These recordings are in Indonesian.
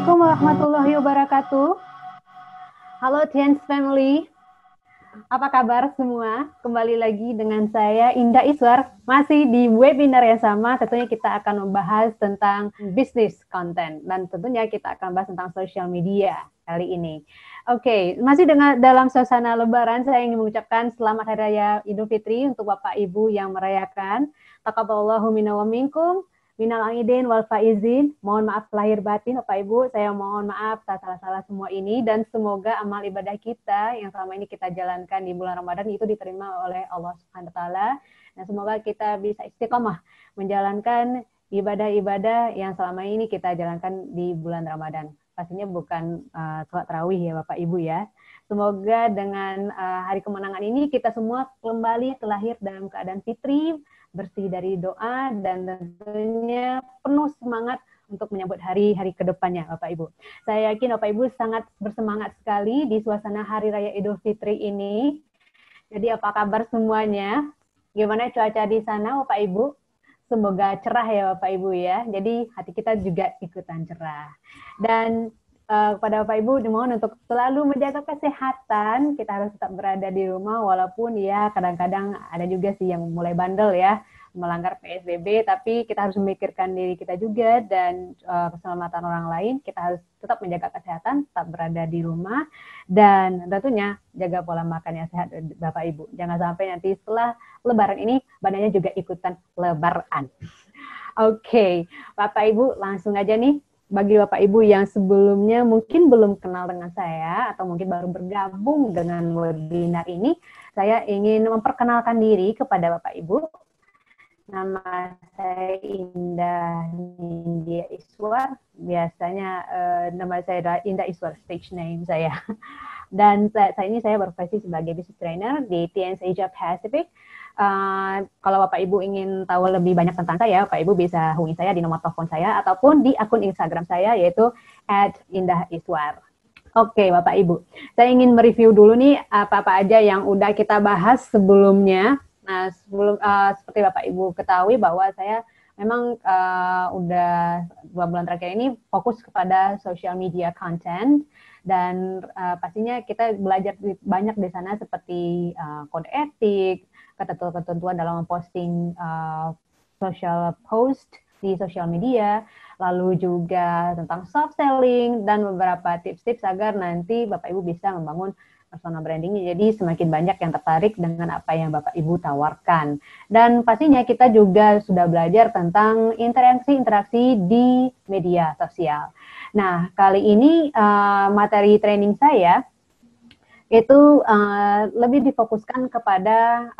Assalamualaikum warahmatullahi wabarakatuh. Halo Tians Family, apa kabar semua? Kembali lagi dengan saya Indah Iswar, masih di webinar yang sama. Tentunya kita akan membahas tentang bisnis konten dan tentunya kita akan bahas tentang social media kali ini. Oke, masih dalam suasana Lebaran, saya ingin mengucapkan selamat Hari Raya Idul Fitri untuk Bapak Ibu yang merayakan. Taqabbalallahu minna wa minkum. Minal aidin wal faizin, mohon maaf lahir batin Bapak Ibu, saya mohon maaf atas salah-salah semua ini dan semoga amal ibadah kita yang selama ini kita jalankan di bulan Ramadan itu diterima oleh Allah Subhanahu wa taala dan semoga kita bisa istiqomah menjalankan ibadah-ibadah yang selama ini kita jalankan di bulan Ramadan. Pastinya bukan sholat tarawih ya Bapak Ibu ya. Semoga dengan hari kemenangan ini kita semua kembali terlahir dalam keadaan fitri, bersih dari doa dan tentunya penuh semangat untuk menyambut hari-hari ke depannya Bapak Ibu. Saya yakin Bapak Ibu sangat bersemangat sekali di suasana Hari Raya Idul Fitri ini. Jadi apa kabar semuanya? Gimana cuaca di sana Bapak Ibu? Semoga cerah ya Bapak Ibu ya. Jadi hati kita juga ikutan cerah. Dan kepada Bapak Ibu dimohon untuk selalu menjaga kesehatan. Kita harus tetap berada di rumah walaupun ya kadang-kadang ada juga sih yang mulai bandel ya melanggar PSBB, tapi kita harus memikirkan diri kita juga dan keselamatan orang lain. Kita harus tetap menjaga kesehatan, tetap berada di rumah dan tentunya jaga pola makan yang sehat Bapak Ibu. Jangan sampai nanti setelah Lebaran ini badannya juga ikutan lebaran. Oke, Bapak Ibu langsung aja nih. Bagi Bapak Ibu yang sebelumnya mungkin belum kenal dengan saya atau mungkin baru bergabung dengan webinar ini, saya ingin memperkenalkan diri kepada Bapak Ibu. Nama saya Indah Nindya Iswar, biasanya nama saya adalah Indah Iswar, stage name saya. Dan saat ini saya berprofesi sebagai business trainer di TNS Asia Pacific. Kalau Bapak Ibu ingin tahu lebih banyak tentang saya, Bapak Ibu bisa hubungi saya di nomor telepon saya ataupun di akun Instagram saya yaitu @indahiswar. Oke, Bapak Ibu, saya ingin mereview dulu nih apa-apa aja yang udah kita bahas sebelumnya. Nah, seperti Bapak Ibu ketahui bahwa saya memang udah 2 bulan terakhir ini fokus kepada social media content dan pastinya kita belajar banyak di sana seperti kode etik, ketentuan dalam memposting social post di social media, lalu juga tentang soft selling dan beberapa tips-tips agar nanti Bapak Ibu bisa membangun personal brandingnya. Jadi semakin banyak yang tertarik dengan apa yang Bapak Ibu tawarkan. Dan pastinya kita juga sudah belajar tentang interaksi-interaksi di media sosial. Nah, kali ini materi training saya itu lebih difokuskan kepada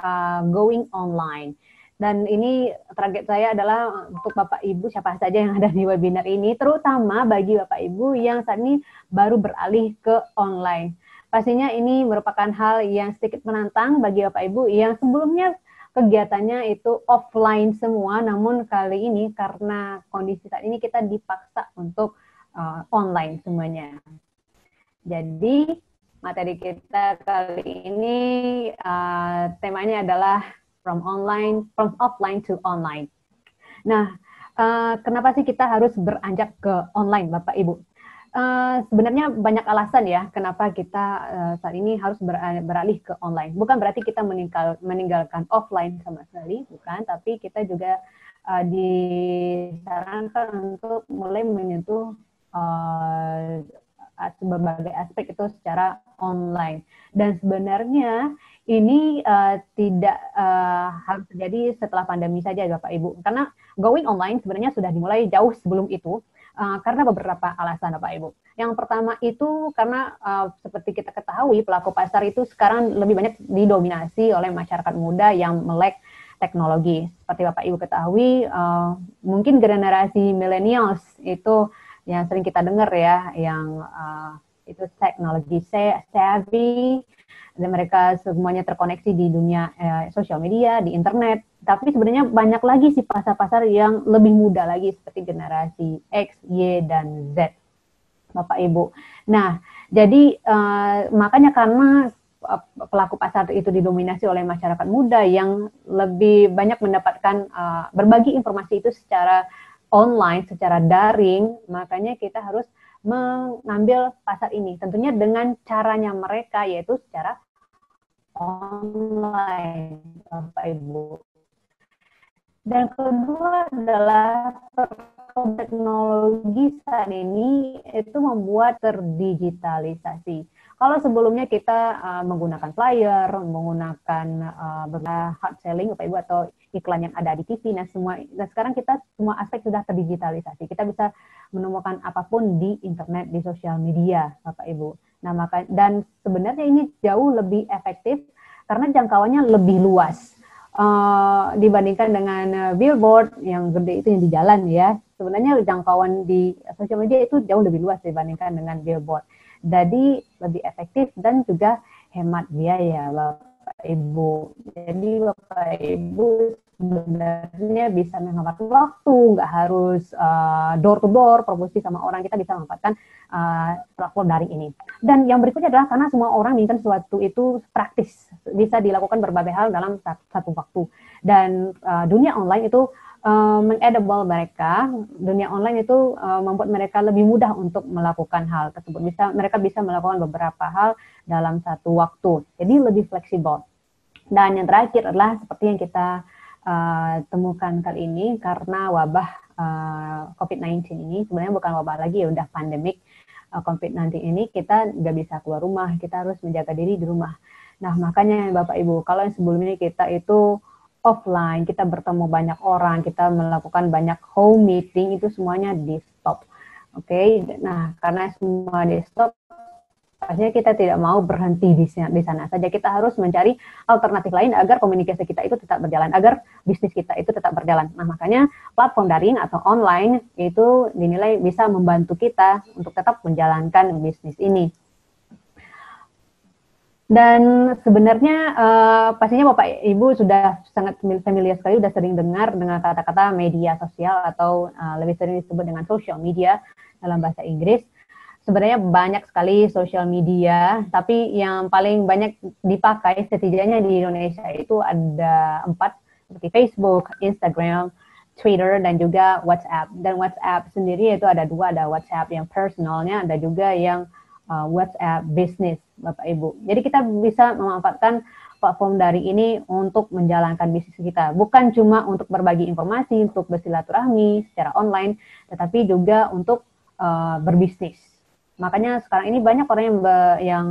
going online. Dan ini target saya adalah untuk Bapak Ibu siapa saja yang ada di webinar ini, terutama bagi Bapak Ibu yang saat ini baru beralih ke online. Pastinya ini merupakan hal yang sedikit menantang bagi Bapak Ibu yang sebelumnya kegiatannya itu offline semua, namun kali ini karena kondisi saat ini kita dipaksa untuk online semuanya. Jadi materi kita kali ini temanya adalah from offline to online. Nah, kenapa sih kita harus beranjak ke online, Bapak Ibu? Sebenarnya banyak alasan ya kenapa kita saat ini harus beralih ke online. Bukan berarti kita meninggalkan offline sama sekali, bukan. Tapi kita juga disarankan untuk mulai menyentuh berbagai aspek itu secara online. Dan sebenarnya ini tidak harus terjadi setelah pandemi saja Bapak Ibu. Karena going online sebenarnya sudah dimulai jauh sebelum itu. Karena beberapa alasan Bapak Ibu. Yang pertama itu karena seperti kita ketahui pelaku pasar itu sekarang lebih banyak didominasi oleh masyarakat muda yang melek teknologi. Seperti Bapak Ibu ketahui mungkin generasi millennials itu yang sering kita dengar ya, yang itu teknologi savvy, dan mereka semuanya terkoneksi di dunia sosial media, di internet. Tapi sebenarnya banyak lagi sih pasar-pasar yang lebih muda lagi seperti generasi X, Y, dan Z, Bapak Ibu. Nah, jadi makanya karena pelaku pasar itu didominasi oleh masyarakat muda yang lebih banyak mendapatkan berbagi informasi itu secara online, secara daring, makanya kita harus mengambil pasar ini. Tentunya dengan caranya mereka, yaitu secara online, Bapak Ibu. Dan kedua adalah teknologi saat ini itu membuat terdigitalisasi. Kalau sebelumnya kita menggunakan flyer, menggunakan hard selling, Bapak Ibu, atau iklan yang ada di TV, nah sekarang kita semua aspek sudah terdigitalisasi. Kita bisa menemukan apapun di internet, di sosial media, Bapak Ibu. Nah, dan sebenarnya ini jauh lebih efektif karena jangkauannya lebih luas. Dibandingkan dengan billboard yang gede itu yang di jalan ya, sebenarnya jangkauan di sosial media itu jauh lebih luas dibandingkan dengan billboard. Jadi lebih efektif dan juga hemat biaya, Bapak Ibu. Jadi Bapak Ibu sebenarnya bisa menghemat waktu, nggak harus door to door promosi sama orang, kita bisa memanfaatkan platform daring ini. Dan yang berikutnya adalah karena semua orang menginginkan sesuatu itu praktis, bisa dilakukan berbagai hal dalam satu waktu. Dan dunia online itu mengenable mereka, dunia online itu membuat mereka lebih mudah untuk melakukan hal tersebut. Mereka bisa melakukan beberapa hal dalam satu waktu, jadi lebih fleksibel. Dan yang terakhir adalah seperti yang kita temukan kali ini, karena wabah COVID-19 ini sebenarnya bukan wabah lagi, ya udah pandemik. COVID-19 ini kita nggak bisa keluar rumah, kita harus menjaga diri di rumah. Nah, makanya Bapak Ibu, kalau yang sebelumnya kita itu offline, kita bertemu banyak orang, kita melakukan banyak home meeting, itu semuanya di stop. Oke, nah karena semua di stop, pastinya kita tidak mau berhenti di sana saja. Kita harus mencari alternatif lain agar komunikasi kita itu tetap berjalan, agar bisnis kita itu tetap berjalan. Nah, makanya platform daring atau online itu dinilai bisa membantu kita untuk tetap menjalankan bisnis ini. Dan sebenarnya pastinya Bapak Ibu sudah sangat familiar sekali, sudah sering dengar dengan kata-kata media sosial atau lebih sering disebut dengan social media dalam bahasa Inggris. Sebenarnya banyak sekali social media, tapi yang paling banyak dipakai setidaknya di Indonesia itu ada 4, seperti Facebook, Instagram, Twitter, dan juga WhatsApp. Dan WhatsApp sendiri itu ada 2, ada WhatsApp yang personalnya, ada juga yang WhatsApp business, Bapak Ibu. Jadi kita bisa memanfaatkan platform daring ini untuk menjalankan bisnis kita. Bukan cuma untuk berbagi informasi, untuk bersilaturahmi secara online, tetapi juga untuk berbisnis. Makanya sekarang ini banyak orang yang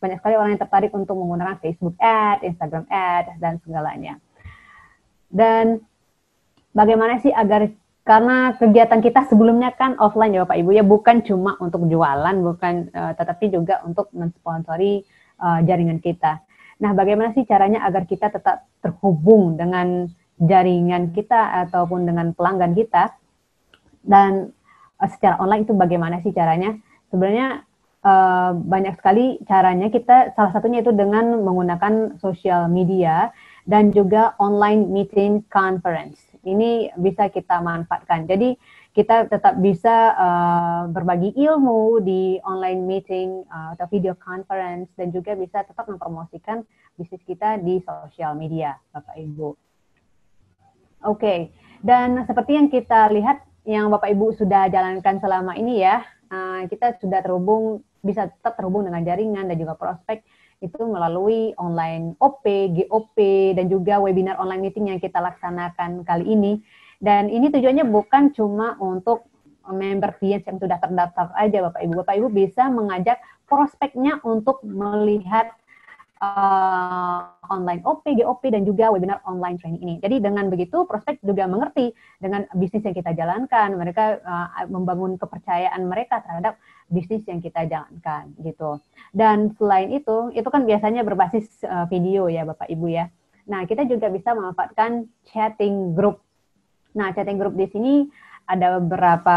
banyak sekali orang yang tertarik untuk menggunakan Facebook Ad, Instagram Ad, dan segalanya. Dan bagaimana sih agar, karena kegiatan kita sebelumnya kan offline ya Bapak Ibu ya, bukan cuma untuk jualan, bukan tetapi juga untuk mensponsori jaringan kita. Nah, bagaimana sih caranya agar kita tetap terhubung dengan jaringan kita ataupun dengan pelanggan kita, dan secara online itu bagaimana sih caranya? Sebenarnya banyak sekali caranya. Salah satunya itu dengan menggunakan sosial media dan juga online meeting conference. Ini bisa kita manfaatkan. Jadi kita tetap bisa berbagi ilmu di online meeting atau video conference, dan juga bisa tetap mempromosikan bisnis kita di sosial media, Bapak Ibu. Oke, dan seperti yang kita lihat, yang Bapak Ibu sudah jalankan selama ini ya, kita sudah bisa tetap terhubung dengan jaringan dan juga prospek itu melalui online OP, GOP, dan juga webinar online meeting yang kita laksanakan kali ini. Dan ini tujuannya bukan cuma untuk member Tiens yang sudah terdaftar aja Bapak Ibu. Bapak Ibu bisa mengajak prospeknya untuk melihat online OP, GOP, dan juga webinar online training ini. Jadi dengan begitu prospek juga mengerti dengan bisnis yang kita jalankan, mereka membangun kepercayaan mereka terhadap bisnis yang kita jalankan gitu. Dan selain itu kan biasanya berbasis video ya Bapak Ibu ya. Nah, kita juga bisa memanfaatkan chatting group. Nah, chatting group di sini ada beberapa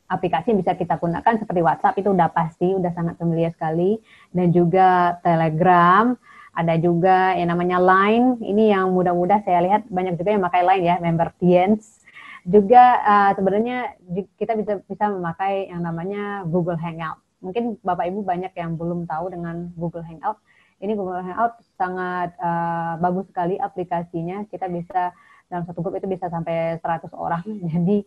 aplikasi yang bisa kita gunakan, seperti WhatsApp itu udah pasti, udah sangat familiar sekali, dan juga Telegram, ada juga yang namanya Line, ini yang mudah-mudah saya lihat banyak juga yang pakai Line ya, member Tiens. Juga sebenarnya kita bisa memakai yang namanya Google Hangout. Mungkin Bapak Ibu banyak yang belum tahu dengan Google Hangout. Ini Google Hangout sangat bagus sekali aplikasinya. Kita bisa dalam satu grup itu bisa sampai 100 orang, jadi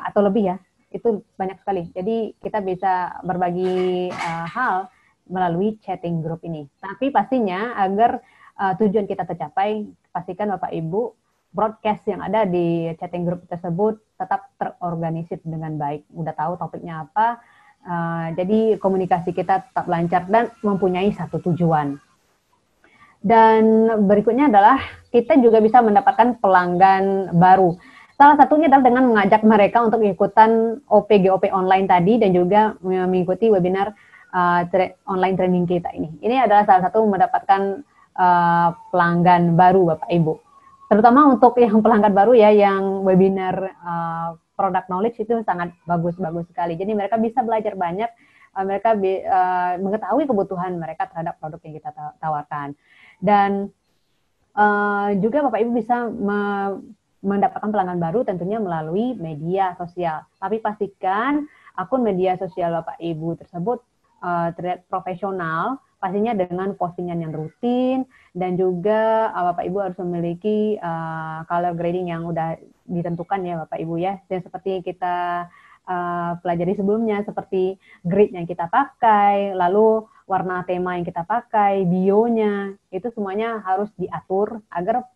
atau lebih ya. itu banyak sekali. Jadi kita bisa berbagi hal melalui chatting group ini. Tapi pastinya agar tujuan kita tercapai, pastikan Bapak Ibu broadcast yang ada di chatting group tersebut tetap terorganisir dengan baik. Udah tahu topiknya apa, jadi komunikasi kita tetap lancar dan mempunyai satu tujuan. Dan berikutnya adalah kita juga bisa mendapatkan pelanggan baru. Salah satunya adalah dengan mengajak mereka untuk ikutan OPGOP online tadi dan juga mengikuti webinar online training kita ini. Ini adalah salah satu mendapatkan pelanggan baru Bapak Ibu. Terutama untuk yang pelanggan baru ya, yang webinar product knowledge itu sangat bagus-bagus sekali. Jadi mereka bisa belajar banyak, mereka mengetahui kebutuhan mereka terhadap produk yang kita tawarkan. Dan juga Bapak Ibu bisa mendapatkan pelanggan baru tentunya melalui media sosial. Tapi pastikan akun media sosial Bapak Ibu tersebut terlihat profesional, pastinya dengan postingan yang rutin, dan juga Bapak Ibu harus memiliki color grading yang udah ditentukan ya Bapak Ibu ya. Dan seperti kita pelajari sebelumnya, seperti grid yang kita pakai, lalu warna tema yang kita pakai, bionya, itu semuanya harus diatur agar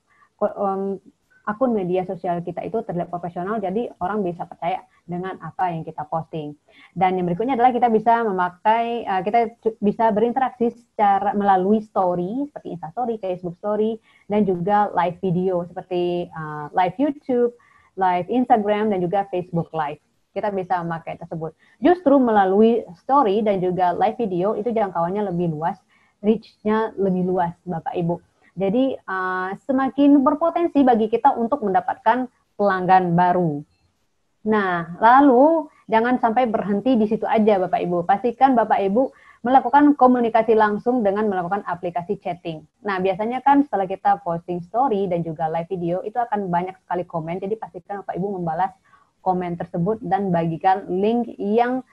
akun media sosial kita itu terlihat profesional, jadi orang bisa percaya dengan apa yang kita posting. Dan yang berikutnya adalah kita bisa memakai, kita bisa berinteraksi secara melalui story, seperti Instastory, Facebook Story, dan juga live video, seperti live YouTube, live Instagram, dan juga Facebook Live. Kita bisa memakai tersebut. Justru melalui story dan juga live video, itu jangkauannya lebih luas, reach-nya lebih luas, Bapak Ibu. Jadi semakin berpotensi bagi kita untuk mendapatkan pelanggan baru. Nah, lalu jangan sampai berhenti di situ aja Bapak Ibu. Pastikan Bapak Ibu melakukan komunikasi langsung dengan melakukan aplikasi chatting. Nah, biasanya kan setelah kita posting story dan juga live video, itu akan banyak sekali komen. Jadi pastikan Bapak Ibu membalas komen tersebut dan bagikan link yang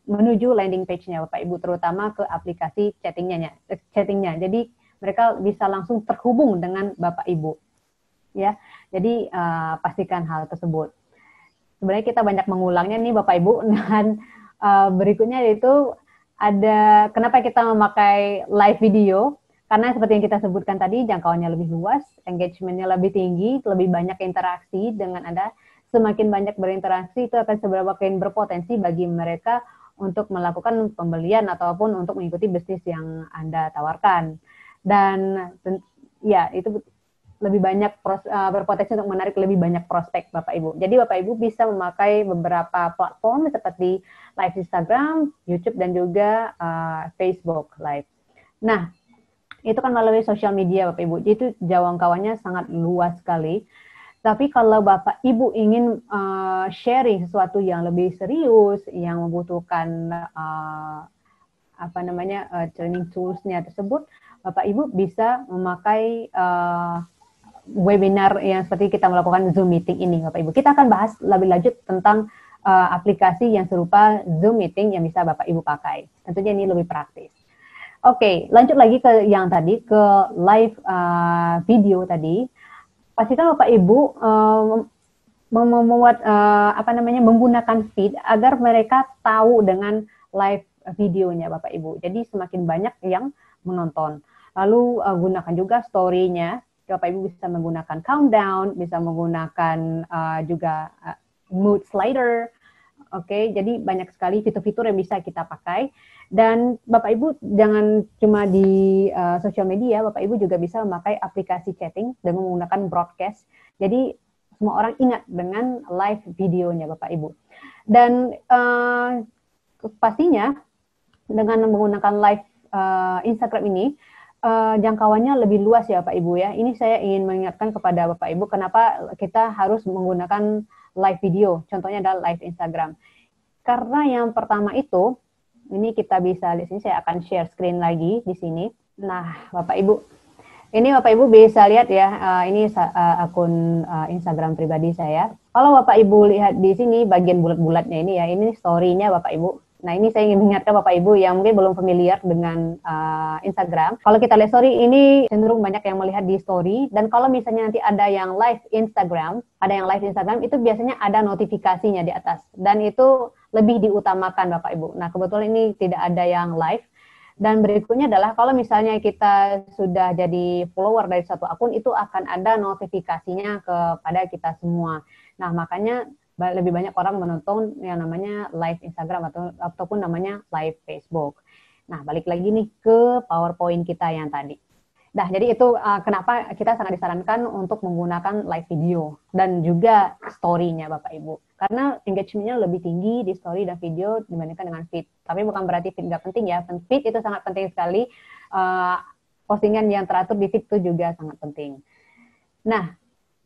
menuju landing page-nya Bapak Ibu, terutama ke aplikasi chattingnya. Jadi mereka bisa langsung terhubung dengan Bapak Ibu, ya. Jadi pastikan hal tersebut. Sebenarnya kita banyak mengulangnya nih Bapak Ibu. Dan berikutnya yaitu ada kenapa kita memakai live video? Karena seperti yang kita sebutkan tadi, jangkauannya lebih luas, engagement-nya lebih tinggi, lebih banyak interaksi. Dengan Anda semakin banyak berinteraksi, itu akan semakin berpotensi bagi mereka untuk melakukan pembelian ataupun untuk mengikuti bisnis yang Anda tawarkan. Dan ya itu lebih banyak berpotensi untuk menarik lebih banyak prospek Bapak Ibu. Jadi Bapak Ibu bisa memakai beberapa platform seperti live Instagram, YouTube, dan juga Facebook Live. Nah, itu kan melalui sosial media Bapak Ibu. Itu jangkauannya sangat luas sekali. Tapi kalau Bapak Ibu ingin sharing sesuatu yang lebih serius, yang membutuhkan training tools-nya tersebut, Bapak Ibu bisa memakai webinar yang seperti kita melakukan Zoom meeting ini, Bapak Ibu. Kita akan bahas lebih lanjut tentang aplikasi yang serupa Zoom meeting yang bisa Bapak Ibu pakai. Tentunya ini lebih praktis. Oke, lanjut lagi ke yang tadi, ke live video tadi. Pastikan Bapak Ibu membuat menggunakan feed agar mereka tahu dengan live videonya Bapak Ibu. Jadi semakin banyak yang menonton. Lalu gunakan juga story-nya. Bapak Ibu bisa menggunakan countdown, bisa menggunakan juga mood slider. Oke, jadi banyak sekali fitur-fitur yang bisa kita pakai. Dan Bapak Ibu jangan cuma di sosial media, Bapak Ibu juga bisa memakai aplikasi chatting dengan menggunakan broadcast. Jadi semua orang ingat dengan live videonya Bapak Ibu. Dan pastinya dengan menggunakan live Instagram ini, jangkauannya lebih luas ya Bapak Ibu ya. Ini saya ingin mengingatkan kepada Bapak Ibu kenapa kita harus menggunakan live video. Contohnya adalah live Instagram. Karena yang pertama itu, ini kita bisa di sini, saya akan share screen lagi di sini. Nah, Bapak Ibu, ini Bapak Ibu bisa lihat ya, ini akun Instagram pribadi saya. Kalau Bapak Ibu lihat di sini bagian bulat-bulatnya ini ya, ini story-nya Bapak Ibu. Nah, ini saya ingin mengingatkan Bapak Ibu yang mungkin belum familiar dengan Instagram. Kalau kita lihat story, ini cenderung banyak yang melihat di story. Dan kalau misalnya nanti ada yang live Instagram, itu biasanya ada notifikasinya di atas. Dan itu lebih diutamakan Bapak Ibu. Nah, kebetulan ini tidak ada yang live. Dan berikutnya adalah kalau misalnya kita sudah jadi follower dari satu akun, itu akan ada notifikasinya kepada kita semua. Nah, makanya lebih banyak orang menonton yang namanya live Instagram ataupun namanya live Facebook. Nah, balik lagi nih ke PowerPoint kita yang tadi. Nah, jadi itu kenapa kita sangat disarankan untuk menggunakan live video dan juga story-nya Bapak Ibu. Karena engagement-nya lebih tinggi di story dan video dibandingkan dengan feed. Tapi bukan berarti feed nggak penting ya. Feed itu sangat penting sekali. Postingan yang teratur di feed itu juga sangat penting. Nah,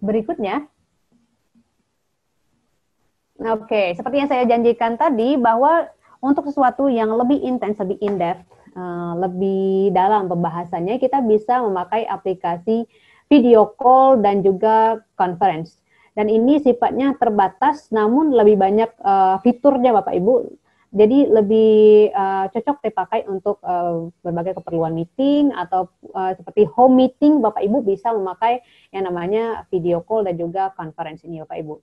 berikutnya. Oke, seperti yang saya janjikan tadi bahwa untuk sesuatu yang lebih intens, lebih in-depth, lebih dalam pembahasannya, kita bisa memakai aplikasi video call dan juga conference. Dan ini sifatnya terbatas, namun lebih banyak fiturnya Bapak Ibu. Jadi lebih cocok dipakai untuk berbagai keperluan meeting atau seperti home meeting, Bapak Ibu bisa memakai yang namanya video call dan juga conference ini Bapak Ibu.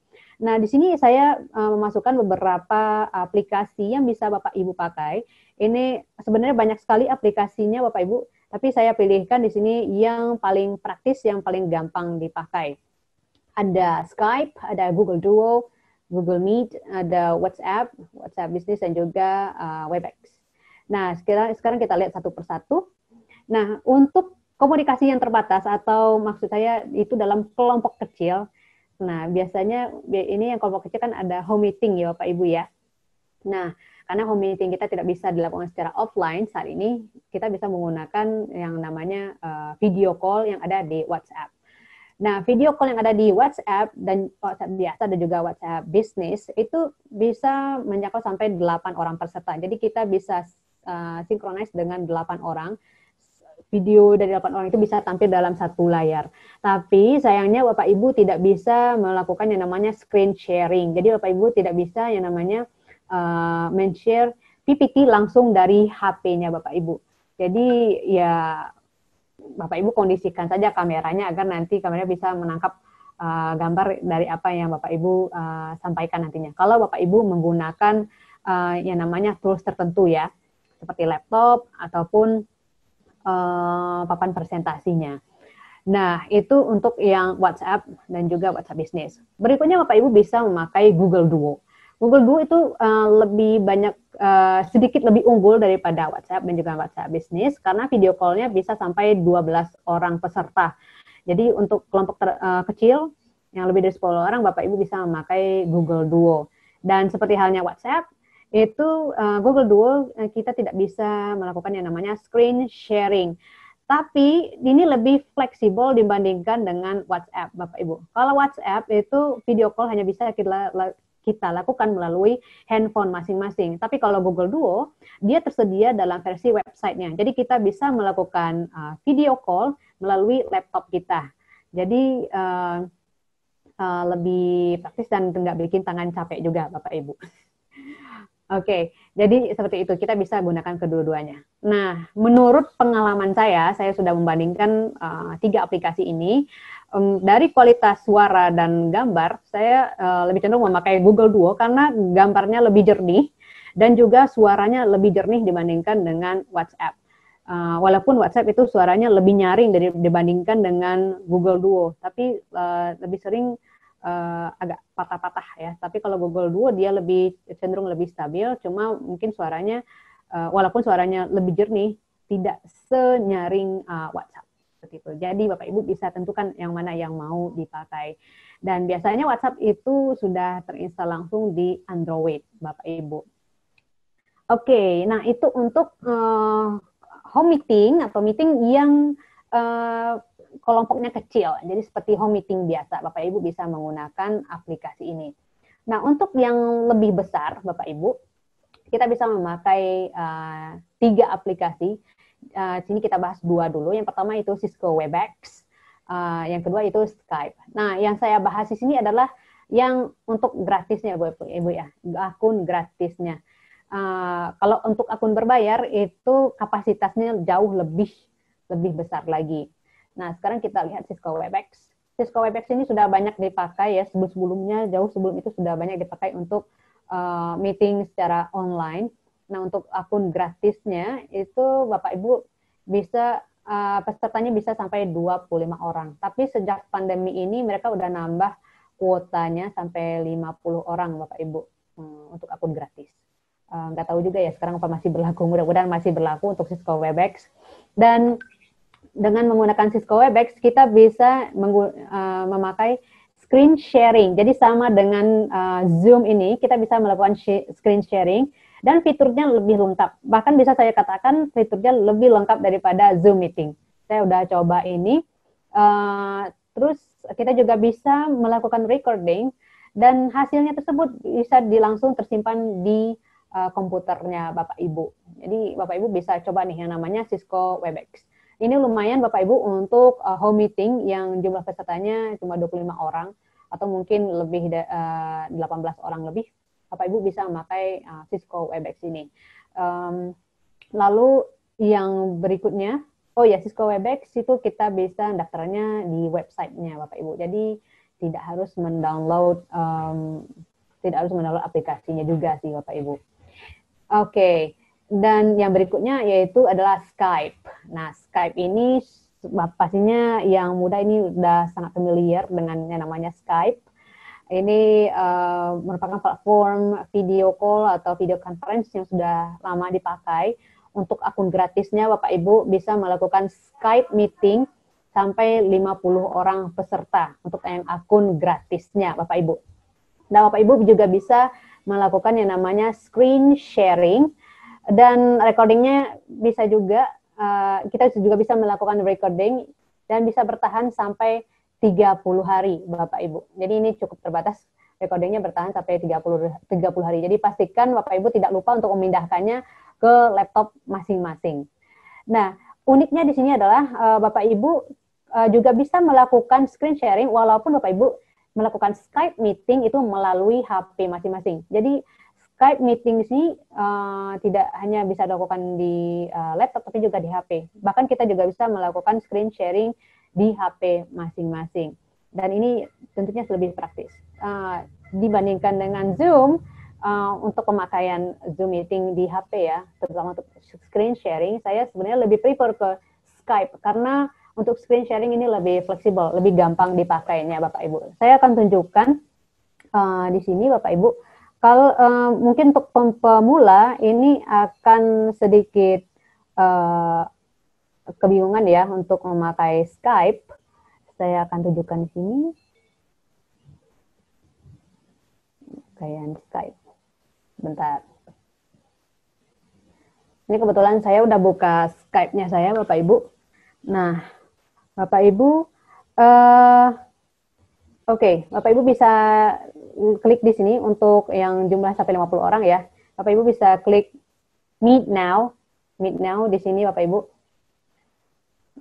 Nah, di sini saya memasukkan beberapa aplikasi yang bisa Bapak Ibu pakai. Ini sebenarnya banyak sekali aplikasinya Bapak Ibu, tapi saya pilihkan di sini yang paling praktis, yang paling gampang dipakai. Ada Skype, ada Google Duo, Google Meet, ada WhatsApp Business, dan juga Webex. Nah, sekarang kita lihat satu persatu. Nah, untuk komunikasi yang terbatas atau maksud saya itu dalam kelompok kecil. Nah, biasanya ini yang kelompok kecil kan ada home meeting ya Bapak Ibu ya. Nah, karena home meeting kita tidak bisa dilakukan secara offline saat ini, kita bisa menggunakan yang namanya video call yang ada di WhatsApp. Nah, video call yang ada di WhatsApp dan WhatsApp biasa dan juga WhatsApp Business itu bisa menjangkau sampai 8 orang peserta. Jadi kita bisa synchronize dengan 8 orang. Video dari 8 orang itu bisa tampil dalam satu layar. Tapi sayangnya Bapak Ibu tidak bisa melakukan yang namanya screen sharing. Jadi Bapak Ibu tidak bisa yang namanya men-share PPT langsung dari HP-nya Bapak Ibu. Jadi ya Bapak Ibu kondisikan saja kameranya agar nanti kameranya bisa menangkap gambar dari apa yang Bapak Ibu sampaikan nantinya. Kalau Bapak Ibu menggunakan yang namanya tools tertentu ya, seperti laptop ataupun papan presentasinya. Nah, itu untuk yang WhatsApp dan juga WhatsApp Business. Berikutnya Bapak Ibu bisa memakai Google Duo. Google Duo itu lebih banyak, sedikit lebih unggul daripada WhatsApp dan juga WhatsApp Business karena video call-nya bisa sampai 12 orang peserta. Jadi untuk kelompok kecil yang lebih dari 10 orang, Bapak Ibu bisa memakai Google Duo. Dan seperti halnya WhatsApp, itu Google Duo kita tidak bisa melakukan yang namanya screen sharing. Tapi ini lebih fleksibel dibandingkan dengan WhatsApp, Bapak Ibu. Kalau WhatsApp itu video call hanya bisa kita lakukan melalui handphone masing-masing. Tapi kalau Google Duo, dia tersedia dalam versi websitenya. Jadi kita bisa melakukan video call melalui laptop kita. Jadi lebih praktis dan nggak bikin tangan capek juga, Bapak Ibu. Oke, jadi seperti itu, kita bisa gunakan kedua-duanya. Nah, menurut pengalaman saya sudah membandingkan 3 aplikasi ini. Dari kualitas suara dan gambar, saya lebih cenderung memakai Google Duo karena gambarnya lebih jernih dan juga suaranya lebih jernih dibandingkan dengan WhatsApp. Walaupun WhatsApp itu suaranya lebih nyaring dibandingkan dengan Google Duo, tapi lebih sering agak patah-patah ya. Tapi kalau Google Duo dia lebih cenderung lebih stabil, cuma mungkin suaranya walaupun suaranya lebih jernih, tidak senyaring WhatsApp. Seperti itu. Jadi Bapak Ibu bisa tentukan yang mana yang mau dipakai. Dan biasanya WhatsApp itu sudah terinstal langsung di Android, Bapak Ibu. Oke, nah itu untuk home meeting atau meeting yang kelompoknya kecil. Jadi seperti home meeting biasa, Bapak Ibu bisa menggunakan aplikasi ini. Nah, untuk yang lebih besar, Bapak Ibu, kita bisa memakai 3 aplikasi. Sini kita bahas 2 dulu. Yang pertama itu Cisco Webex, yang kedua itu Skype. Nah, yang saya bahas di sini adalah yang untuk gratisnya, Ibu ya, akun gratisnya. kalau untuk akun berbayar itu kapasitasnya jauh lebih besar lagi. Nah, sekarang kita lihat Cisco Webex. Cisco Webex ini sudah banyak dipakai ya, sebelumnya jauh sebelum itu sudah banyak dipakai untuk meeting secara online. Nah, untuk akun gratisnya itu Bapak Ibu bisa pesertanya bisa sampai 25 orang. Tapi sejak pandemi ini mereka udah nambah kuotanya sampai 50 orang Bapak Ibu untuk akun gratis. Nggak tahu juga ya sekarang apa masih berlaku, mudah-mudahan masih berlaku untuk Cisco Webex. Dan dengan menggunakan Cisco Webex kita bisa memakai screen sharing. Jadi sama dengan Zoom ini kita bisa melakukan screen sharing dan fiturnya lebih lengkap. Bahkan bisa saya katakan fiturnya lebih lengkap daripada Zoom meeting. Saya udah coba ini. Terus kita juga bisa melakukan recording dan hasilnya tersebut bisa langsung tersimpan di komputernya Bapak Ibu. Jadi Bapak Ibu bisa coba nih yang namanya Cisco Webex. Ini lumayan Bapak Ibu untuk home meeting yang jumlah pesertanya cuma 25 orang atau mungkin lebih 18 orang lebih. Bapak Ibu bisa memakai Cisco Webex ini. Lalu yang berikutnya, Cisco Webex itu kita bisa daftarnya di websitenya Bapak Ibu. Jadi tidak harus mendownload aplikasinya juga sih Bapak Ibu. Oke. Dan yang berikutnya yaitu adalah Skype. Nah, Skype ini pastinya yang muda ini udah sangat familiar dengan yang namanya Skype. Ini merupakan platform video call atau video conference yang sudah lama dipakai. Untuk akun gratisnya Bapak Ibu bisa melakukan Skype meeting sampai 50 orang peserta untuk yang akun gratisnya Bapak Ibu. Nah, Bapak Ibu juga bisa melakukan yang namanya screen sharing dan recordingnya bisa juga, kita juga bisa melakukan recording dan bisa bertahan sampai 30 hari Bapak Ibu. Jadi ini cukup terbatas, recordingnya bertahan sampai 30 hari. Jadi pastikan Bapak Ibu tidak lupa untuk memindahkannya ke laptop masing-masing. Nah, uniknya di sini adalah Bapak Ibu juga bisa melakukan screen sharing walaupun Bapak Ibu melakukan Skype meeting itu melalui HP masing-masing. Jadi Skype meeting ini tidak hanya bisa dilakukan di laptop, tapi juga di HP. Bahkan kita juga bisa melakukan screen sharing di HP masing-masing. Dan ini tentunya lebih praktis. Dibandingkan dengan Zoom, untuk pemakaian Zoom meeting di HP ya, terutama untuk screen sharing, saya sebenarnya lebih prefer ke Skype. Karena untuk screen sharing ini lebih fleksibel, lebih gampang dipakainya Bapak Ibu. Saya akan tunjukkan di sini Bapak Ibu. Kalau mungkin untuk pemula ini akan sedikit kebingungan ya untuk memakai Skype. Saya akan tunjukkan di sini. Kayak Skype. Bentar. Ini kebetulan saya udah buka Skype-nya saya Bapak Ibu. Nah, Bapak Ibu, Bapak Ibu bisa klik di sini untuk yang jumlah sampai 50 orang ya. Bapak Ibu bisa klik Meet Now di sini Bapak Ibu.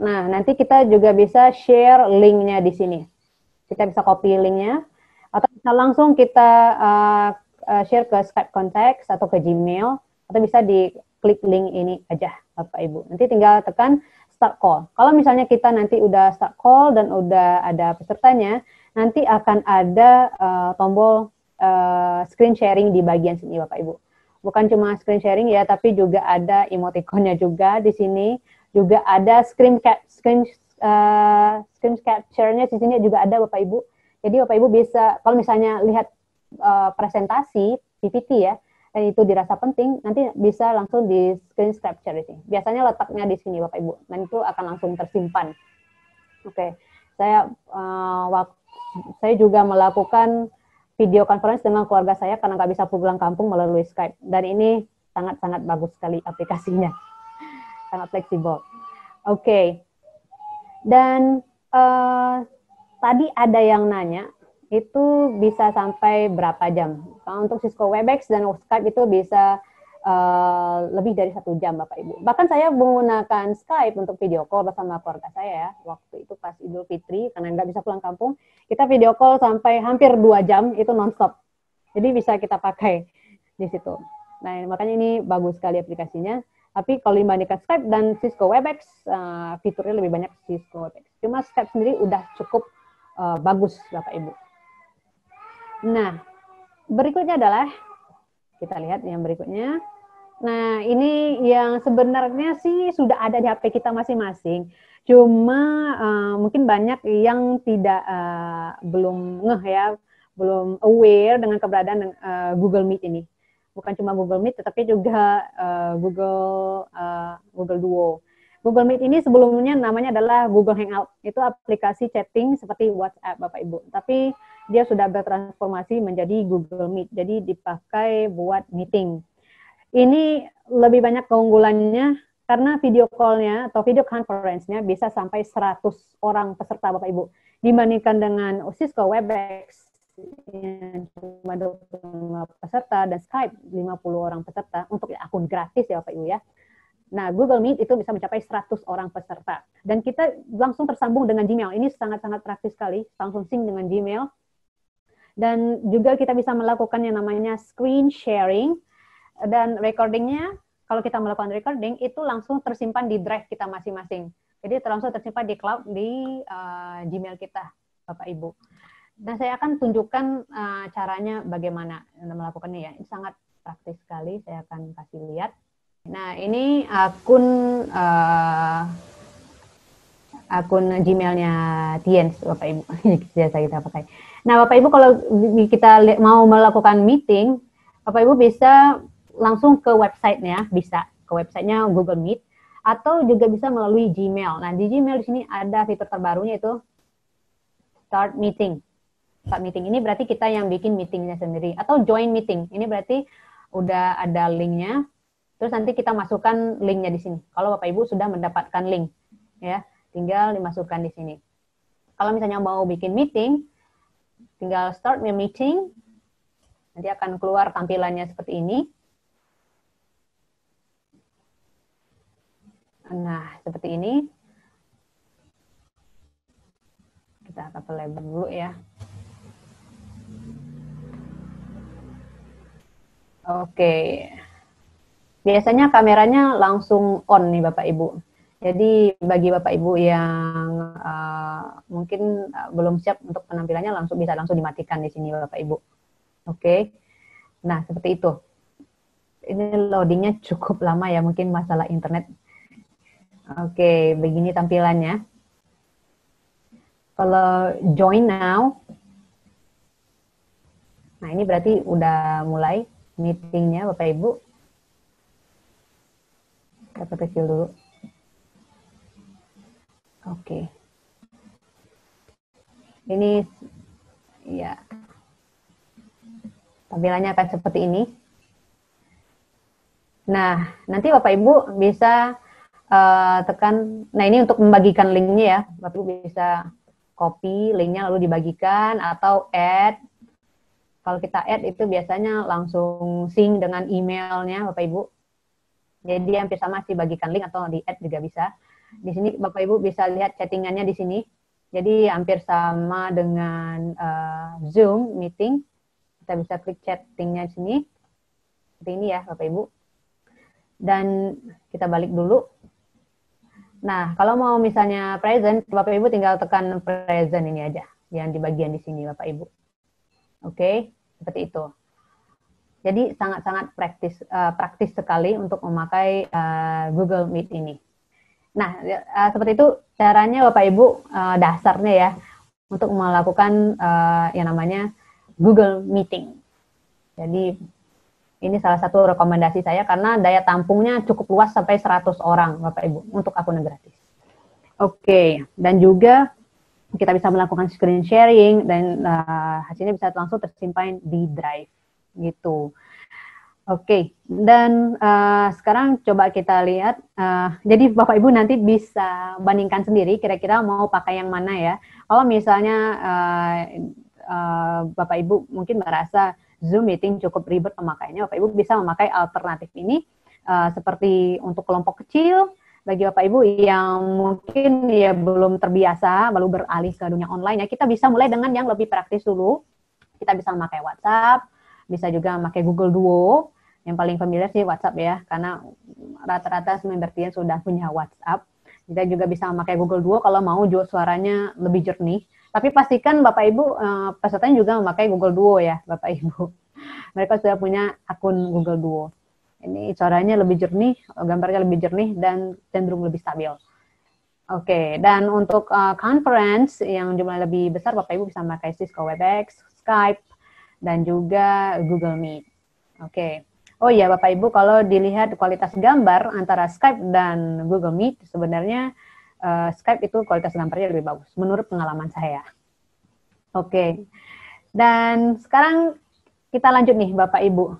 Nah, nanti kita juga bisa share link-nya di sini. Kita bisa copy link-nya, atau bisa langsung kita share ke Skype Contacts atau ke Gmail, atau bisa diklik link ini aja Bapak Ibu. Nanti tinggal tekan start call. Kalau misalnya kita nanti udah start call dan udah ada pesertanya, nanti akan ada tombol screen sharing di bagian sini Bapak Ibu. Bukan cuma screen sharing ya, tapi juga ada emoticonnya juga di sini. Juga ada screen capture-nya di sini juga ada Bapak Ibu. Jadi Bapak Ibu bisa, kalau misalnya lihat presentasi PPT ya, dan itu dirasa penting, nanti bisa langsung di screen capture di sini. Biasanya letaknya di sini Bapak Ibu, dan itu akan langsung tersimpan. Oke, saya juga melakukan video conference dengan keluarga saya karena nggak bisa pulang kampung melalui Skype, dan ini sangat-sangat bagus sekali aplikasinya, sangat fleksibel. Oke, dan tadi ada yang nanya, itu bisa sampai berapa jam? Untuk Cisco Webex dan Skype itu bisa lebih dari 1 jam Bapak Ibu. Bahkan saya menggunakan Skype untuk video call bersama keluarga saya ya. Waktu itu pas Idul Fitri, karena nggak bisa pulang kampung, kita video call sampai hampir 2 jam, itu nonstop. Jadi bisa kita pakai di situ. Nah, makanya ini bagus sekali aplikasinya. Tapi kalau dibandingkan Skype dan Cisco Webex, fiturnya lebih banyak Cisco Webex. Cuma Skype sendiri udah cukup bagus, Bapak Ibu. Nah, berikutnya adalah, kita lihat yang berikutnya. Nah, ini yang sebenarnya sih sudah ada di HP kita masing-masing. Cuma mungkin banyak yang tidak belum ngeh ya, belum aware dengan keberadaan Google Meet ini. Bukan cuma Google Meet, tetapi juga Google Duo. Google Meet ini sebelumnya namanya adalah Google Hangout. Itu aplikasi chatting seperti WhatsApp, Bapak Ibu. Tapi dia sudah bertransformasi menjadi Google Meet. Jadi dipakai buat meeting. Ini lebih banyak keunggulannya karena video call-nya atau video conference-nya bisa sampai 100 orang peserta, Bapak Ibu. Dibandingkan dengan Cisco Webex yang cuma 25 peserta dan Skype 50 orang peserta untuk akun gratis ya Bapak Ibu ya. Nah, Google Meet itu bisa mencapai 100 orang peserta. Dan kita langsung tersambung dengan Gmail. Ini sangat-sangat praktis sekali, langsung sync dengan Gmail. Dan juga kita bisa melakukan yang namanya screen sharing. Dan recordingnya, kalau kita melakukan recording, itu langsung tersimpan di drive kita masing-masing. Jadi langsung tersimpan di cloud, di Gmail kita, Bapak Ibu. Dan saya akan tunjukkan caranya bagaimana melakukannya ya. Ini sangat praktis sekali, saya akan kasih lihat. Nah, ini akun Gmail-nya Tiens, Bapak Ibu. Biasa kita pakai. Nah, Bapak Ibu kalau kita mau melakukan meeting, Bapak Ibu bisa langsung ke websitenya, bisa ke websitenya Google Meet, atau juga bisa melalui Gmail. Nah, di Gmail di sini ada fitur terbarunya itu Start Meeting. Start Meeting ini berarti kita yang bikin meetingnya sendiri, atau Join Meeting. Ini berarti udah ada linknya. Terus nanti kita masukkan linknya di sini. Kalau Bapak Ibu sudah mendapatkan link, ya, tinggal dimasukkan di sini. Kalau misalnya mau bikin meeting, tinggal Start My Meeting. Nanti akan keluar tampilannya seperti ini. Nah, seperti ini. Kita akan lebar dulu ya. Oke. Biasanya kameranya langsung on nih Bapak Ibu. Jadi bagi Bapak Ibu yang mungkin belum siap untuk penampilannya bisa langsung dimatikan di sini Bapak Ibu. Oke. Nah, seperti itu. Ini loadingnya cukup lama ya, mungkin masalah internet. Oke, begini tampilannya. Kalau join now, nah ini berarti udah mulai meetingnya Bapak Ibu. Kita kecil dulu. Oke. Ini ya. Tampilannya akan seperti ini. Nah, nanti Bapak Ibu bisa tekan, nah ini untuk membagikan linknya ya, Bapak Ibu bisa copy linknya lalu dibagikan atau add. Kalau kita add itu biasanya langsung sync dengan emailnya Bapak Ibu. Jadi hampir sama sih bagikan link atau di add juga bisa. Di sini Bapak Ibu bisa lihat chattingannya di sini. Jadi hampir sama dengan Zoom meeting. Kita bisa klik chattingnya di sini. Seperti ini ya Bapak Ibu. Dan kita balik dulu. Nah, kalau mau misalnya present, Bapak Ibu tinggal tekan present ini aja, yang di bagian di sini Bapak Ibu. Oke, seperti itu. Jadi sangat-sangat praktis sekali untuk memakai Google Meet ini. Nah, seperti itu caranya Bapak Ibu dasarnya ya untuk melakukan yang namanya Google Meeting. Jadi ini salah satu rekomendasi saya karena daya tampungnya cukup luas sampai 100 orang Bapak Ibu untuk akun gratis. Oke, dan juga kita bisa melakukan screen sharing dan hasilnya bisa langsung tersimpan di drive gitu. Oke, dan sekarang coba kita lihat. Jadi Bapak Ibu nanti bisa bandingkan sendiri kira-kira mau pakai yang mana ya. Kalau misalnya Bapak Ibu mungkin merasa Zoom meeting cukup ribet pemakaiannya, Bapak Ibu bisa memakai alternatif ini seperti untuk kelompok kecil, bagi Bapak Ibu yang mungkin ya belum terbiasa, baru beralih ke dunia online ya, kita bisa mulai dengan yang lebih praktis dulu. Kita bisa memakai WhatsApp, bisa juga memakai Google Duo, Yang paling familiar sih WhatsApp ya, karena rata-rata member Tian sudah punya WhatsApp. Kita juga bisa memakai Google Duo kalau mau juga suaranya lebih jernih. Tapi pastikan Bapak Ibu pesertanya juga memakai Google Duo ya, Bapak Ibu. Mereka sudah punya akun Google Duo. Ini suaranya lebih jernih, gambarnya lebih jernih dan cenderung lebih stabil. Oke, dan untuk conference yang jumlah lebih besar, Bapak Ibu bisa memakai Cisco Webex, Skype, dan juga Google Meet. Oke. Oh iya, Bapak Ibu, kalau dilihat kualitas gambar antara Skype dan Google Meet, sebenarnya Skype itu kualitas gambarnya lebih bagus, menurut pengalaman saya. Oke. Dan sekarang kita lanjut nih, Bapak Ibu.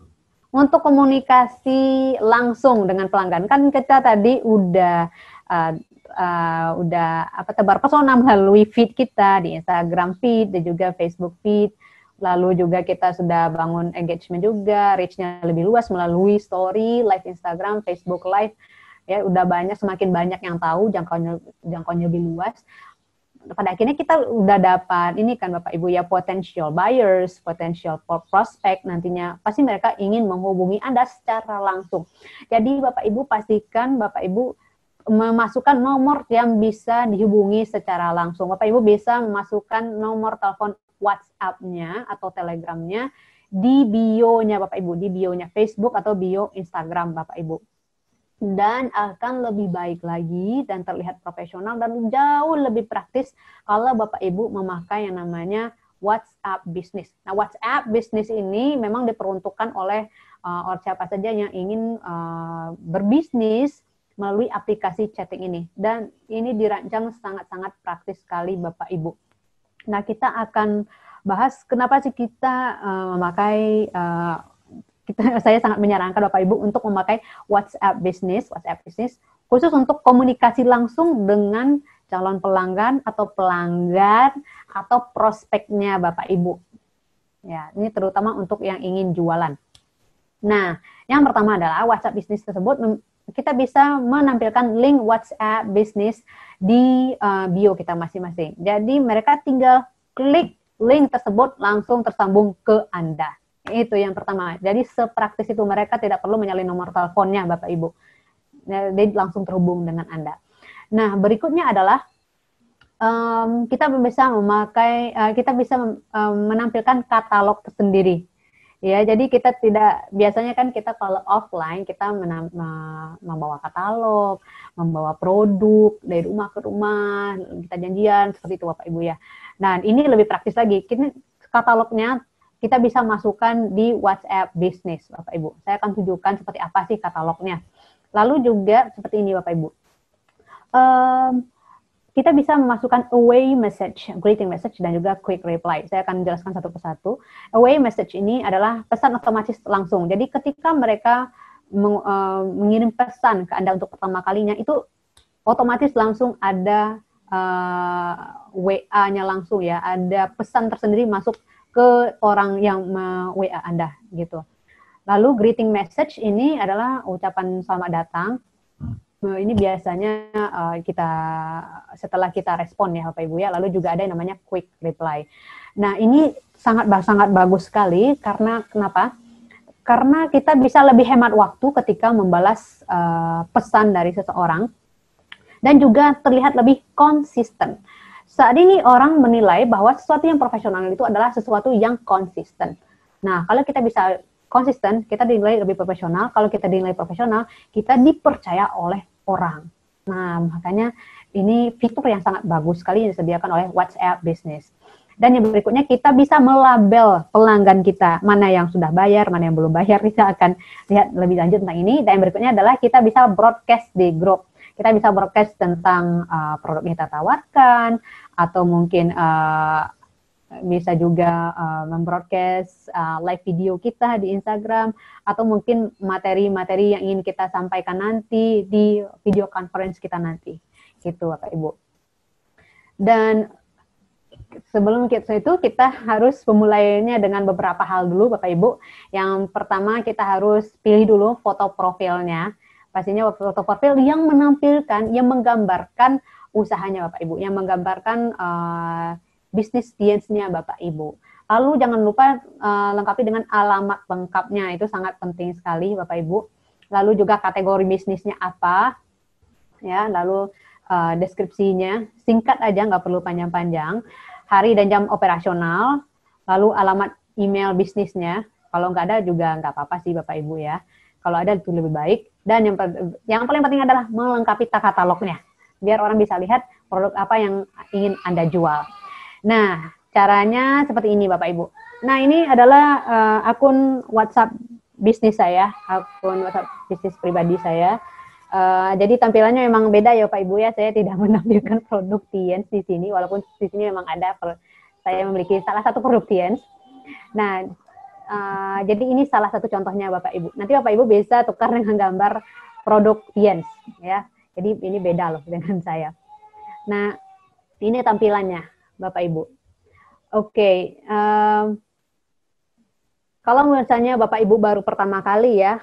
Untuk komunikasi langsung dengan pelanggan, kan kita tadi udah tebar pesona melalui feed kita di Instagram feed dan juga Facebook feed. Lalu juga kita sudah bangun engagement juga, reach-nya lebih luas melalui story, live Instagram, Facebook live. Ya, udah semakin banyak yang tahu, jangkauannya lebih luas. Pada akhirnya kita udah dapat ini kan Bapak Ibu ya, potential buyers, potential prospect, nantinya pasti mereka ingin menghubungi Anda secara langsung. Jadi Bapak Ibu pastikan Bapak Ibu memasukkan nomor yang bisa dihubungi secara langsung. Bapak Ibu bisa memasukkan nomor telepon WhatsApp-nya atau Telegram-nya di bio-nya Bapak Ibu, di bio-nya Facebook atau bio Instagram Bapak Ibu. Dan akan lebih baik lagi dan terlihat profesional dan jauh lebih praktis kalau Bapak Ibu memakai yang namanya WhatsApp Business. Nah, WhatsApp Business ini memang diperuntukkan oleh siapa saja yang ingin berbisnis melalui aplikasi chatting ini. Dan ini dirancang sangat-sangat praktis sekali Bapak Ibu. Nah, kita akan bahas kenapa sih kita memakai saya sangat menyarankan Bapak Ibu untuk memakai WhatsApp Business khusus untuk komunikasi langsung dengan calon pelanggan atau pelanggan atau prospeknya Bapak Ibu. Ya, ini terutama untuk yang ingin jualan. Nah, yang pertama adalah WhatsApp Business tersebut kita bisa menampilkan link WhatsApp Business di bio kita masing-masing. Jadi mereka tinggal klik link tersebut langsung tersambung ke Anda. Itu yang pertama. Jadi sepraktis itu, mereka tidak perlu menyalin nomor teleponnya Bapak Ibu. Dia langsung terhubung dengan Anda. Nah, berikutnya adalah kita bisa menampilkan katalog tersendiri. Ya, jadi kita biasanya kan kita kalau offline kita membawa katalog, membawa produk dari rumah ke rumah, kita janjian seperti itu Bapak Ibu ya. Nah, ini lebih praktis lagi. Katalognya kita bisa masukkan di WhatsApp Business, Bapak Ibu. Saya akan tunjukkan seperti apa sih katalognya. Lalu juga seperti ini, Bapak Ibu. Kita bisa memasukkan away message, greeting message, dan juga quick reply. Saya akan menjelaskan satu persatu. Away message ini adalah pesan otomatis langsung. Jadi ketika mereka mengirim pesan ke Anda untuk pertama kalinya, itu otomatis langsung ada WA-nya langsung ya, ada pesan tersendiri masuk ke orang yang WA Anda gitu. Lalu greeting message ini adalah ucapan selamat datang. Ini biasanya kita setelah kita respon ya Bapak Ibu ya. Lalu juga ada yang namanya quick reply. Nah, ini sangat bagus sekali karena kenapa? Karena kita bisa lebih hemat waktu ketika membalas pesan dari seseorang dan juga terlihat lebih konsisten. Saat ini orang menilai bahwa sesuatu yang profesional itu adalah sesuatu yang konsisten. Nah, kalau kita bisa konsisten, kita dinilai lebih profesional. Kalau kita dinilai profesional, kita dipercaya oleh orang. Nah, makanya ini fitur yang sangat bagus sekali yang disediakan oleh WhatsApp Business. Dan yang berikutnya, kita bisa melabel pelanggan kita, mana yang sudah bayar, mana yang belum bayar. Kita akan lihat lebih lanjut tentang ini. Dan yang berikutnya adalah kita bisa broadcast di grup. Kita bisa broadcast tentang produk yang kita tawarkan, atau mungkin bisa juga membroadcast live video kita di Instagram, atau mungkin materi-materi yang ingin kita sampaikan nanti di video conference kita nanti. Gitu Bapak Ibu. Dan sebelum kita harus memulainya dengan beberapa hal dulu Bapak Ibu. Yang pertama kita harus pilih dulu foto profilnya. Pastinya foto profil yang menampilkan, yang menggambarkan usahanya Bapak Ibu, yang menggambarkan bisnis Tians-nya Bapak Ibu. Lalu jangan lupa lengkapi dengan alamat lengkapnya, itu sangat penting sekali Bapak Ibu. Lalu juga kategori bisnisnya apa, ya. Lalu deskripsinya singkat aja, nggak perlu panjang-panjang. Hari dan jam operasional, lalu alamat email bisnisnya. Kalau nggak ada juga nggak apa-apa sih Bapak Ibu ya. Kalau ada itu lebih baik. Dan yang paling penting adalah melengkapi katalognya, biar orang bisa lihat produk apa yang ingin Anda jual. Nah, caranya seperti ini Bapak Ibu. Nah, ini adalah akun WhatsApp bisnis saya, akun WhatsApp bisnis pribadi saya. Jadi tampilannya memang beda ya Pak Ibu ya. Saya tidak menampilkan produk Tiens di sini, walaupun di sini memang ada. Saya memiliki salah satu produk Tiens. Nah, jadi ini salah satu contohnya Bapak Ibu. Nanti Bapak Ibu bisa tukar dengan gambar produk Tiens ya. Jadi ini beda loh dengan saya. Nah, ini tampilannya Bapak Ibu. Oke, kalau misalnya Bapak Ibu baru pertama kali ya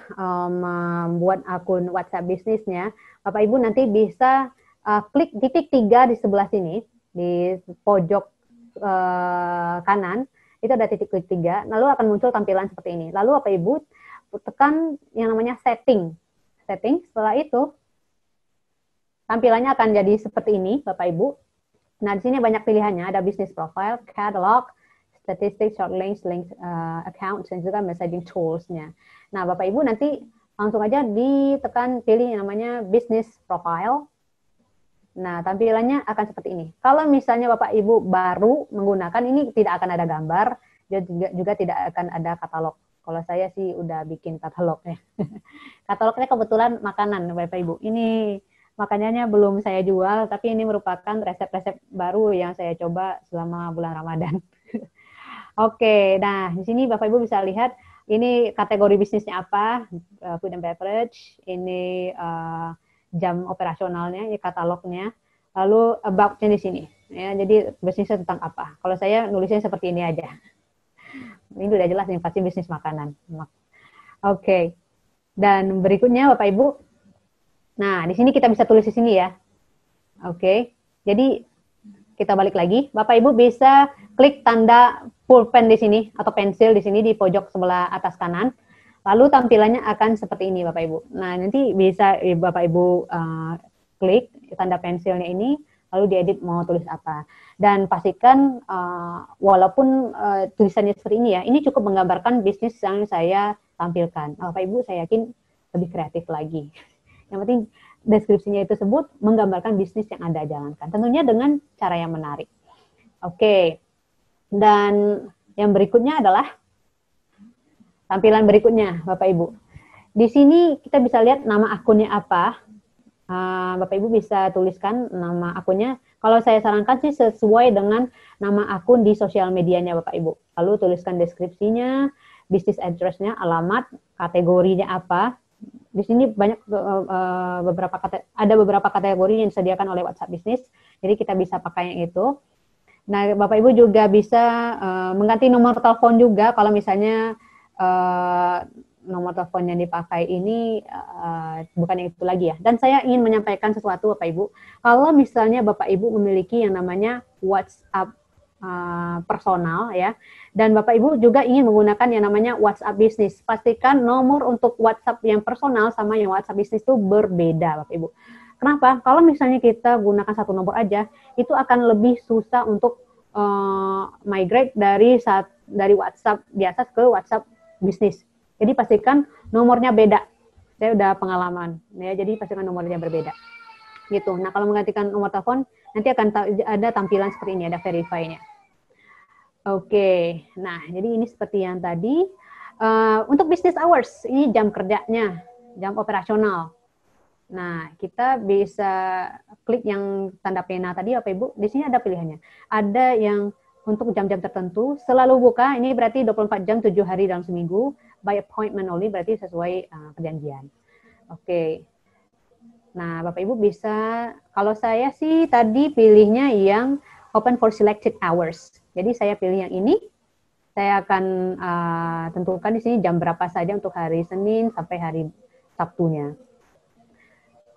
membuat akun WhatsApp bisnisnya, Bapak Ibu nanti bisa klik titik 3 di sebelah sini, di pojok kanan, itu ada titik 3, lalu akan muncul tampilan seperti ini. Lalu Bapak Ibu tekan yang namanya setting. Setelah itu tampilannya akan jadi seperti ini Bapak Ibu. Nah, di sini banyak pilihannya, ada business profile, catalog, statistics, short links, accounts, dan juga messaging tools-nya. Nah, Bapak Ibu nanti langsung aja ditekan pilih yang namanya business profile. Nah, tampilannya akan seperti ini. Kalau misalnya Bapak Ibu baru menggunakan, ini tidak akan ada gambar, juga tidak akan ada katalog. Kalau saya sih udah bikin katalognya. Katalognya kebetulan makanan Bapak Ibu. Ini makanannya belum saya jual, tapi ini merupakan resep-resep baru yang saya coba selama bulan Ramadan. Oke, nah di sini Bapak Ibu bisa lihat ini kategori bisnisnya apa, food and beverage, ini jam operasionalnya, ini katalognya, lalu about-nya di sini. Ya, jadi bisnisnya tentang apa? Kalau saya nulisnya seperti ini aja. Ini udah jelas nih, pasti bisnis makanan. Oke, dan berikutnya Bapak Ibu. Nah, di sini kita bisa tulis di sini ya. Oke, jadi kita balik lagi. Bapak Ibu bisa klik tanda pulpen di sini atau pensil di sini di pojok sebelah atas kanan. Lalu tampilannya akan seperti ini Bapak Ibu. Nah, nanti bisa Bapak Ibu klik tanda pensilnya ini, lalu diedit mau tulis apa. Dan pastikan walaupun tulisannya seperti ini ya, ini cukup menggambarkan bisnis yang saya tampilkan. Bapak Ibu saya yakin lebih kreatif lagi. Yang penting deskripsinya itu sebut menggambarkan bisnis yang Anda jalankan. Tentunya dengan cara yang menarik. Oke. Dan yang berikutnya adalah tampilan berikutnya, Bapak Ibu. Di sini kita bisa lihat nama akunnya apa. Bapak Ibu bisa tuliskan nama akunnya. Kalau saya sarankan sih sesuai dengan nama akun di sosial medianya Bapak Ibu. Lalu tuliskan deskripsinya, bisnis address-nya, alamat, kategorinya apa. Di sini banyak ada beberapa kategori yang disediakan oleh WhatsApp Business, jadi kita bisa pakai yang itu. Nah, Bapak Ibu juga bisa mengganti nomor telepon juga kalau misalnya nomor telepon yang dipakai ini bukan yang itu lagi ya. Dan saya ingin menyampaikan sesuatu Bapak Ibu, kalau misalnya Bapak Ibu memiliki yang namanya WhatsApp personal ya, dan Bapak Ibu juga ingin menggunakan yang namanya WhatsApp Business, pastikan nomor untuk WhatsApp yang personal sama yang WhatsApp Business itu berbeda Bapak Ibu. Kenapa? Kalau misalnya kita gunakan satu nomor aja, itu akan lebih susah untuk migrate dari WhatsApp biasa ke WhatsApp Business. Jadi pastikan nomornya beda. Saya udah pengalaman ya, jadi pastikan nomornya berbeda. Gitu. Nah, kalau menggantikan nomor telepon, nanti akan ada tampilan seperti ini, ada verify-nya. Oke, nah jadi ini seperti yang tadi. Untuk business hours, ini jam kerjanya, jam operasional. Nah, kita bisa klik yang tanda pena tadi, Bapak Ibu. Di sini ada pilihannya. Ada yang untuk jam-jam tertentu, selalu buka, ini berarti 24 jam, 7 hari dalam seminggu. By appointment only, berarti sesuai perjanjian. Oke. Nah, Bapak Ibu bisa, kalau saya sih tadi pilihnya yang open for selected hours. Jadi saya pilih yang ini. Saya akan tentukan di sini jam berapa saja untuk hari Senin sampai hari Sabtunya.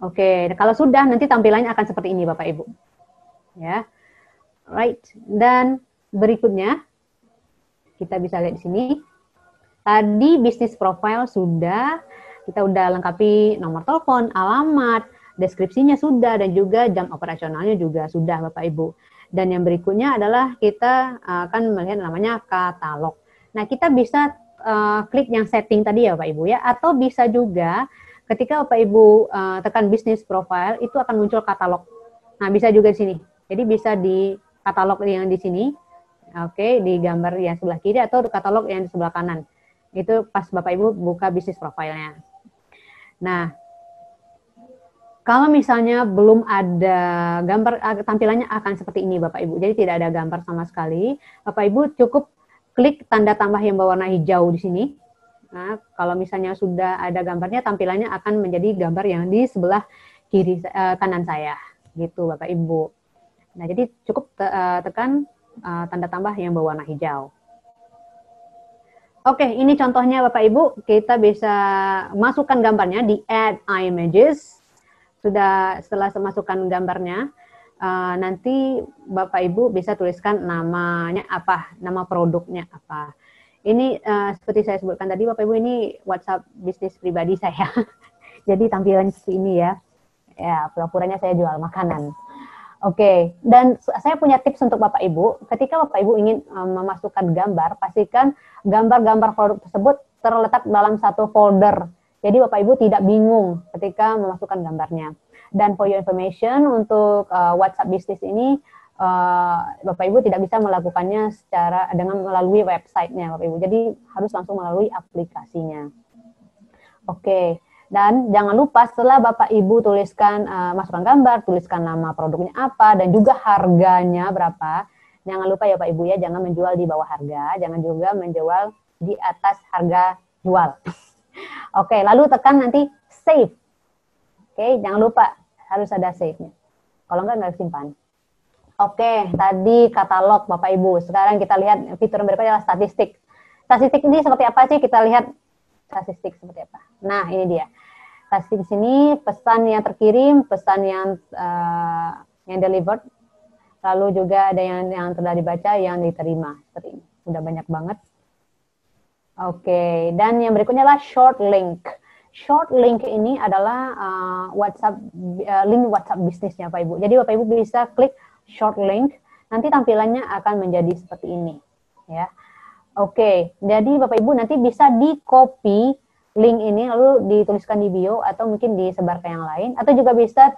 Oke, kalau sudah nanti tampilannya akan seperti ini Bapak Ibu. Ya. Right. Dan berikutnya Kita bisa lihat di sini. Tadi bisnis profile sudah, kita udah lengkapi nomor telepon, alamat, deskripsinya sudah, dan juga jam operasionalnya juga sudah, Bapak Ibu. Dan yang berikutnya adalah kita akan melihat namanya katalog. Nah, kita bisa klik yang setting tadi ya Bapak Ibu ya, atau bisa juga ketika Bapak Ibu tekan bisnis profile, itu akan muncul katalog. Nah, bisa juga di sini. Jadi bisa di katalog yang di sini, oke, di gambar yang sebelah kiri atau katalog yang di sebelah kanan. Itu pas Bapak Ibu buka bisnis profilnya. Nah, kalau misalnya belum ada gambar, tampilannya akan seperti ini Bapak Ibu. Jadi tidak ada gambar sama sekali. Bapak Ibu cukup klik tanda tambah yang berwarna hijau di sini. Nah, kalau misalnya sudah ada gambarnya, tampilannya akan menjadi gambar yang di sebelah kiri kanan saya. Gitu Bapak Ibu. Nah, jadi cukup tekan tanda tambah yang berwarna hijau. Oke, ini contohnya Bapak Ibu, kita bisa masukkan gambarnya di Add Images. Setelah masukkan gambarnya, nanti Bapak Ibu bisa tuliskan namanya apa, nama produknya apa. Ini seperti saya sebutkan tadi Bapak Ibu, ini WhatsApp bisnis pribadi saya. Jadi tampilannya seperti ini ya. Ya, pura-puranya saya jual makanan. Oke, dan saya punya tips untuk Bapak Ibu. Ketika Bapak Ibu ingin memasukkan gambar, pastikan gambar-gambar produk tersebut terletak dalam satu folder. Jadi Bapak Ibu tidak bingung ketika memasukkan gambarnya. Dan for your information, untuk WhatsApp bisnis ini, Bapak Ibu tidak bisa melakukannya dengan melalui websitenya Bapak Ibu. Jadi harus langsung melalui aplikasinya. Oke. Dan jangan lupa setelah Bapak Ibu tuliskan, masukkan gambar, tuliskan nama produknya apa, dan juga harganya berapa. Jangan lupa ya Pak Ibu ya, jangan menjual di bawah harga, jangan juga menjual di atas harga jual. Oke, lalu tekan nanti save. Oke, jangan lupa harus ada save-nya. Kalau nggak simpan. Oke, tadi katalog Bapak Ibu. Sekarang kita lihat fitur yang berikutnya adalah statistik. Statistik ini seperti apa sih? Kita lihat statistik seperti apa. Nah, ini dia. Statistik di sini pesan yang terkirim, pesan yang delivered, lalu juga ada yang telah dibaca, yang diterima. Seperti ini. Udah banyak banget. Oke, dan yang berikutnya adalah short link. Short link ini adalah link WhatsApp bisnisnya Pak Ibu. Jadi Bapak Ibu bisa klik short link, nanti tampilannya akan menjadi seperti ini. Ya. Oke, jadi Bapak Ibu nanti bisa di-copy link ini lalu dituliskan di bio atau mungkin disebar ke yang lain, atau juga bisa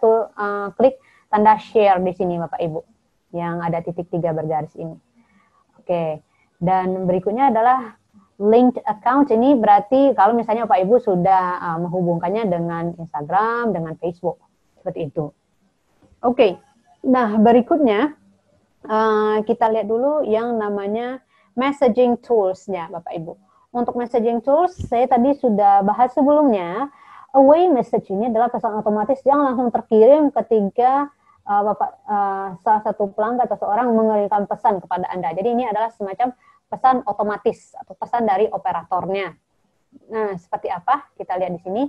klik tanda share di sini Bapak Ibu yang ada titik 3 bergaris ini. Oke, dan berikutnya adalah linked account. Ini berarti kalau misalnya Bapak Ibu sudah menghubungkannya dengan Instagram, dengan Facebook, seperti itu. Oke, nah berikutnya kita lihat dulu yang namanya messaging tools-nya Bapak Ibu. Untuk messaging tools, saya tadi sudah bahas sebelumnya. Away message ini adalah pesan otomatis yang langsung terkirim ketika salah satu pelanggan atau seorang mengirimkan pesan kepada Anda. Jadi ini adalah semacam pesan otomatis atau pesan dari operatornya. Nah, seperti apa? Kita lihat di sini.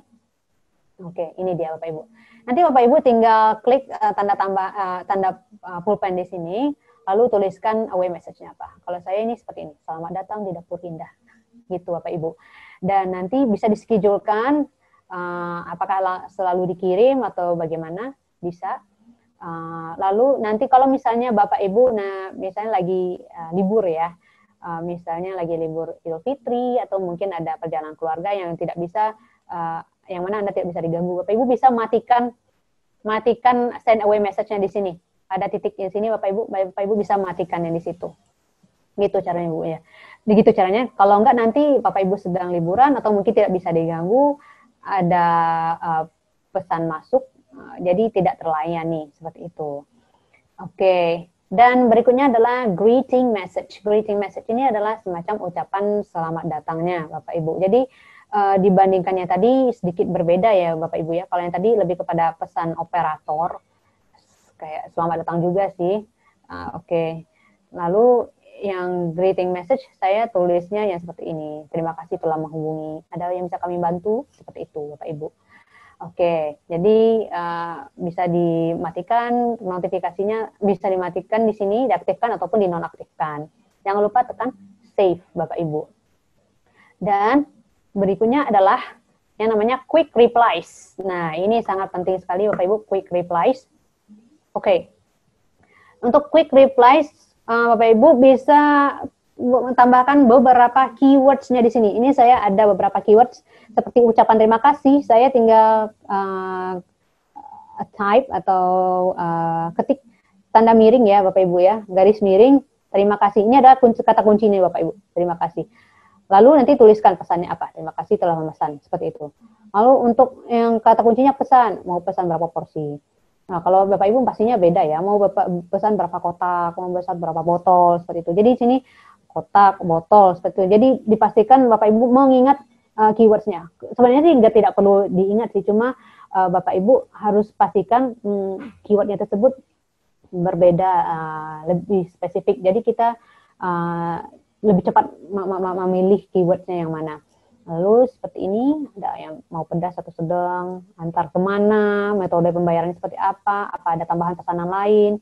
Oke, ini dia Bapak Ibu. Nanti Bapak Ibu tinggal klik tanda pulpen di sini, lalu tuliskan away message-nya apa. Kalau saya ini seperti ini, selamat datang di Dapur Indah. Gitu Bapak Ibu. Dan nanti bisa dischedule-kan apakah selalu dikirim atau bagaimana, bisa. Lalu nanti kalau misalnya Bapak Ibu misalnya lagi libur ya, misalnya lagi libur Idul Fitri atau mungkin ada perjalanan keluarga yang tidak bisa yang mana Anda tidak bisa diganggu, Bapak Ibu bisa matikan send away message-nya di sini. Ada titik di sini Bapak Ibu bisa matikan yang di situ. Gitu caranya Bu ya. Begitu caranya. Kalau enggak nanti Bapak Ibu sedang liburan atau mungkin tidak bisa diganggu, ada pesan masuk, jadi tidak terlayani seperti itu. Oke. Dan berikutnya adalah greeting message. Greeting message ini adalah semacam ucapan selamat datangnya Bapak Ibu. Jadi dibandingkannya tadi sedikit berbeda ya Bapak Ibu ya. Kalau yang tadi lebih kepada pesan operator, kayak selamat datang juga sih. Oke. Lalu yang greeting message saya tulisnya yang seperti ini. Terima kasih telah menghubungi. Ada yang bisa kami bantu? Seperti itu Bapak Ibu. Oke, jadi bisa dimatikan notifikasinya, bisa dimatikan di sini, diaktifkan ataupun dinonaktifkan. Jangan lupa tekan save Bapak Ibu. Dan berikutnya adalah yang namanya quick replies. Nah, ini sangat penting sekali Bapak Ibu, quick replies. Oke. Untuk quick replies, Bapak Ibu bisa tambahkan beberapa keywords-nya di sini. Ini saya ada beberapa keywords seperti ucapan terima kasih. Saya tinggal type atau ketik tanda miring ya Bapak Ibu ya, garis miring, terima kasih. Ini adalah kata kuncinya Bapak Ibu, terima kasih. Lalu nanti tuliskan pesannya apa, terima kasih telah memesan, seperti itu. Lalu untuk yang kata kuncinya pesan, mau pesan berapa porsi. Nah kalau Bapak Ibu pastinya beda ya, mau Bapak pesan berapa kotak, mau pesan berapa botol, seperti itu. Jadi di sini kotak, botol, seperti itu. Jadi dipastikan Bapak Ibu mengingat keywords-nya. Sebenarnya sih tidak perlu diingat sih, cuma Bapak Ibu harus pastikan keywordnya tersebut berbeda, lebih spesifik. Jadi kita lebih cepat memilih keywordnya yang mana. Lalu seperti ini, ada yang mau pedas atau sedang, antar kemana, metode pembayarannya seperti apa ada tambahan pesanan lain,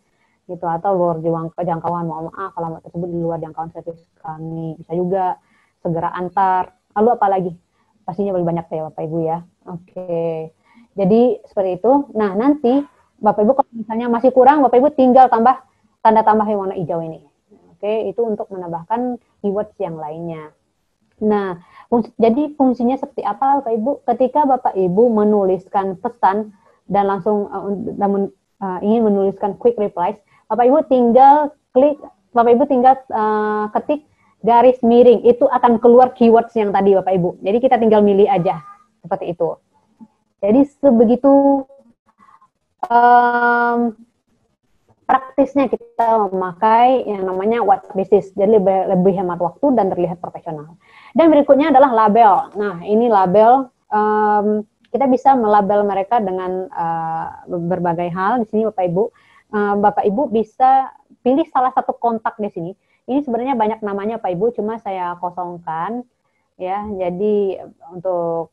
gitu, atau luar jangkauan, mohon maaf kalau tersebut di luar jangkauan servis kami, bisa juga segera antar. Lalu apa lagi? Pastinya lebih banyak ya Bapak Ibu ya. Oke. Jadi seperti itu. Nah nanti Bapak Ibu kalau misalnya masih kurang, Bapak Ibu tinggal tambah tanda tambah yang warna hijau ini. Oke, itu untuk menambahkan keywords yang lainnya. Nah, jadi fungsinya seperti apa Bapak Ibu? Ketika Bapak Ibu menuliskan pesan dan langsung ingin menuliskan quick replies, Bapak Ibu tinggal ketik garis miring, itu akan keluar keywords yang tadi Bapak Ibu. Jadi kita tinggal milih aja, seperti itu. Jadi sebegitu praktisnya kita memakai yang namanya WhatsApp Business, jadi lebih hemat waktu dan terlihat profesional. Dan berikutnya adalah label. Nah, ini label, kita bisa melabel mereka dengan berbagai hal. Di sini Bapak Ibu, Bapak Ibu bisa pilih salah satu kontak di sini. Ini sebenarnya banyak namanya Pak Ibu, cuma saya kosongkan ya. Jadi untuk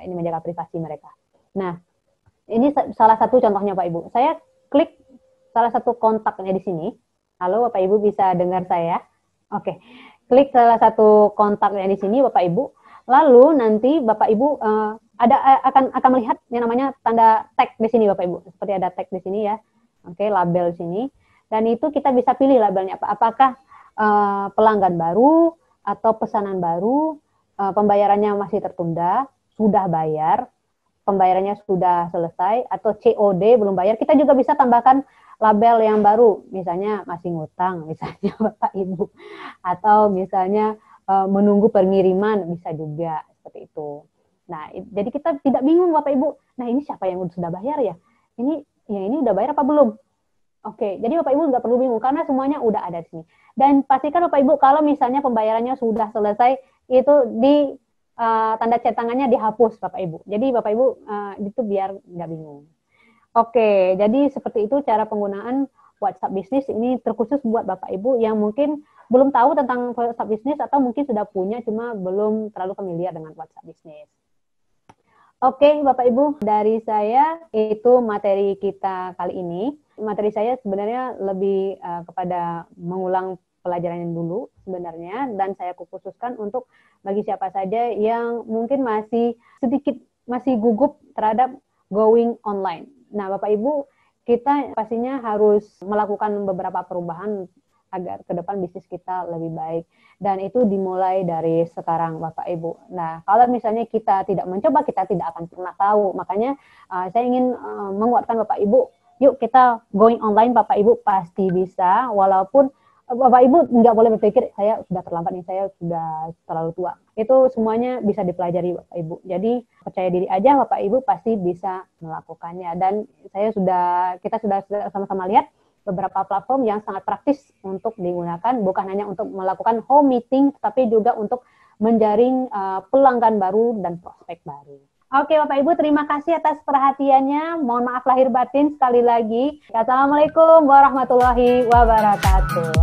ini menjaga privasi mereka. Nah, ini salah satu contohnya Pak Ibu. Saya klik salah satu kontaknya di sini. Halo Bapak Ibu, bisa dengar saya? Oke. Klik salah satu kontaknya di sini Bapak Ibu. Lalu nanti Bapak Ibu akan melihat yang namanya tanda tag di sini Bapak Ibu. Seperti ada tag di sini ya. Oke, label sini. Dan itu kita bisa pilih labelnya apa. Apakah pelanggan baru atau pesanan baru, pembayarannya masih tertunda, sudah bayar, pembayarannya sudah selesai, atau COD belum bayar. Kita juga bisa tambahkan label yang baru, misalnya masih ngutang, misalnya Bapak Ibu, atau misalnya menunggu pengiriman, bisa juga seperti itu. Nah, jadi kita tidak bingung Bapak Ibu. Nah, ini siapa yang sudah bayar ya? Ini udah bayar apa belum? Oke, jadi Bapak Ibu nggak perlu bingung karena semuanya udah ada di sini. Dan pastikan Bapak Ibu kalau misalnya pembayarannya sudah selesai, itu di tanda chat tangannya dihapus Bapak Ibu. Jadi Bapak Ibu itu biar nggak bingung. Oke, jadi seperti itu cara penggunaan WhatsApp Business. Ini terkhusus buat Bapak Ibu yang mungkin belum tahu tentang WhatsApp Business atau mungkin sudah punya cuma belum terlalu familiar dengan WhatsApp Business. Oke, Bapak Ibu, dari saya itu materi kita kali ini. Materi saya sebenarnya lebih kepada mengulang pelajaran yang dulu sebenarnya, dan saya khususkan untuk bagi siapa saja yang mungkin masih gugup terhadap going online. Nah, Bapak Ibu, kita pastinya harus melakukan beberapa perubahan agar ke depan bisnis kita lebih baik. Dan itu dimulai dari sekarang Bapak Ibu. Nah, kalau misalnya kita tidak mencoba, kita tidak akan pernah tahu. Makanya saya ingin menguatkan Bapak Ibu, yuk kita going online Bapak Ibu pasti bisa, walaupun Bapak Ibu nggak boleh berpikir, saya sudah terlambat nih, saya sudah terlalu tua. Itu semuanya bisa dipelajari Bapak Ibu. Jadi percaya diri aja Bapak Ibu pasti bisa melakukannya. Dan kita sudah sama-sama lihat beberapa platform yang sangat praktis untuk digunakan, bukan hanya untuk melakukan home meeting, tapi juga untuk menjaring pelanggan baru dan prospek baru. Oke Bapak Ibu, terima kasih atas perhatiannya. Mohon maaf lahir batin sekali lagi. Assalamualaikum warahmatullahi wabarakatuh.